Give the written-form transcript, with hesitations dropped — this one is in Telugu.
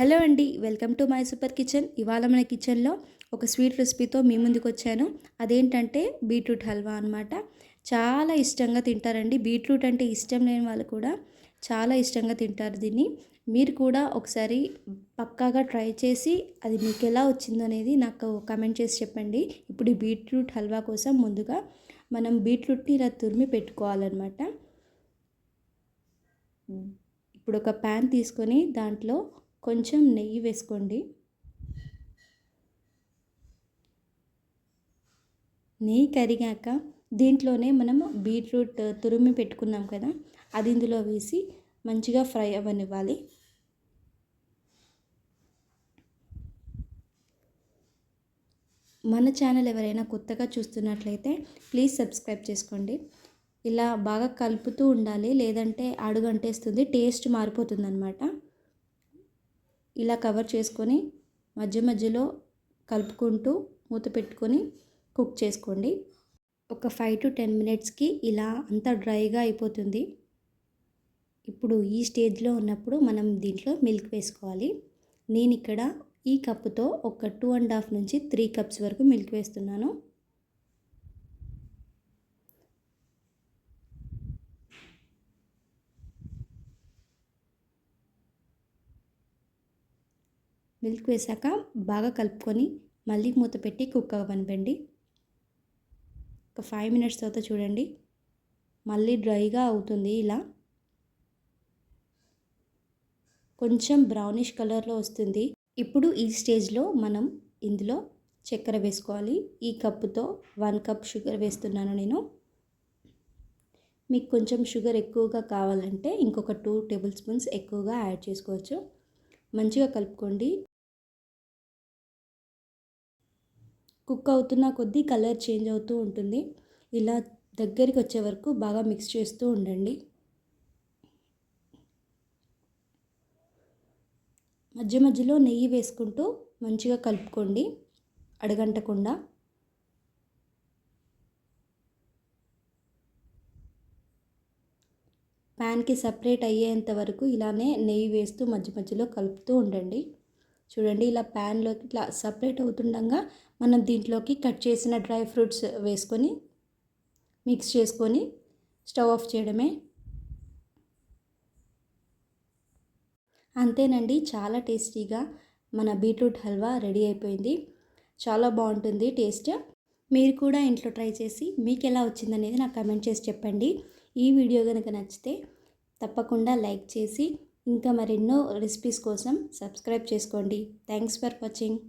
హలో అండి, welcome to my super kitchen. ఇవాళ మన కిచెన్లో ఒక స్వీట్ రెసిపీతో మీ ముందుకు వచ్చాను. అదేంటంటే బీట్రూట్ హల్వా అనమాట. చాలా ఇష్టంగా తింటారండి. బీట్రూట్ అంటే ఇష్టం లేని వాళ్ళు కూడా చాలా ఇష్టంగా తింటారు దీన్ని. మీరు కూడా ఒకసారి పక్కాగా ట్రై చేసి అది మీకు ఎలా వచ్చిందో అనేది నాకు కమెంట్ చేసి చెప్పండి. ఇప్పుడు ఈ బీట్రూట్ హల్వా కోసం ముందుగా మనం బీట్రూట్ని ఇలా తురిమి పెట్టుకోవాలన్నమాట. ఇప్పుడు ఒక ప్యాన్ తీసుకొని దాంట్లో కొంచెం నెయ్యి వేసుకోండి. నెయ్యి కరిగాక దీంట్లోనే మనం బీట్రూట్ తురిమి పెట్టుకున్నాం కదా, అది ఇందులో వేసి మంచిగా ఫ్రై అవ్వనివ్వాలి. మన ఛానల్ ఎవరైనా కొత్తగా చూస్తున్నట్లయితే ప్లీజ్ సబ్స్క్రైబ్ చేసుకోండి. ఇలా బాగా కలుపుతూ ఉండాలి, లేదంటే అడుగు అంటేస్తుంది, టేస్ట్ మారిపోతుంది అన్నమాట. ఇలా కవర్ చేసుకొని మధ్య మధ్యలో కలుపుకుంటూ మూత పెట్టుకొని కుక్ చేసుకోండి. ఒక 5 to 10 మినిట్స్కి ఇలా అంతా డ్రైగా అయిపోతుంది. ఇప్పుడు ఈ స్టేజ్లో ఉన్నప్పుడు మనం దీంట్లో మిల్క్ వేసుకోవాలి. నేను ఇక్కడ ఈ కప్పుతో ఒక 2.5 నుంచి 3 కప్స్ వరకు మిల్క్ వేస్తున్నాను. మిల్క్ వేసాక బాగా కలుపుకొని మళ్ళీ మూత పెట్టి కుక్ అవ్వనివ్వండి. ఒక 5 మినిట్స్ తర్వాత చూడండి, మళ్ళీ డ్రైగా అవుతుంది. ఇలా కొంచెం బ్రౌనిష్ కలర్లో వస్తుంది. ఇప్పుడు ఈ స్టేజ్లో మనం ఇందులో చక్కెర వేసుకోవాలి. ఈ కప్పుతో 1 కప్ షుగర్ వేస్తున్నాను నేను. మీకు కొంచెం షుగర్ ఎక్కువగా కావాలంటే ఇంకొక 2 టేబుల్ స్పూన్స్ ఎక్కువగా యాడ్ చేసుకోవచ్చు. మంచిగా కలుపుకోండి. కుక్ అవుతున్న కొద్దీ కలర్ చేంజ్ అవుతూ ఉంటుంది. ఇలా దగ్గరికి వచ్చే వరకు బాగా మిక్స్ చేస్తూ ఉండండి. మధ్య మధ్యలో నెయ్యి వేసుకుంటూ మంచిగా కలుపుకోండి, అడగంటకుండా. ప్యాన్కి సపరేట్ అయ్యేంత వరకు ఇలానే నెయ్యి వేస్తూ మధ్య మధ్యలో కలుపుతూ ఉండండి. చూడండి, ఇలా ప్యాన్లోకి ఇట్లా సపరేట్ అవుతుండగా మనం దీంట్లోకి కట్ చేసిన డ్రై ఫ్రూట్స్ వేసుకొని మిక్స్ చేసుకొని స్టవ్ ఆఫ్ చేయడమే. అంతేనండి, చాలా టేస్టీగా మన బీట్రూట్ హల్వా రెడీ అయిపోయింది. చాలా బాగుంటుంది టేస్ట్. మీరు కూడా ఇంట్లో ట్రై చేసి మీకు ఎలా వచ్చిందనేది నాకు కమెంట్ చేసి చెప్పండి. ఈ వీడియో కనుక నచ్చితే తప్పకుండా లైక్ చేసి ఇంకా మరెన్నో రెసిపీస్ కోసం సబ్స్క్రైబ్ చేసుకోండి. Thanks for watching.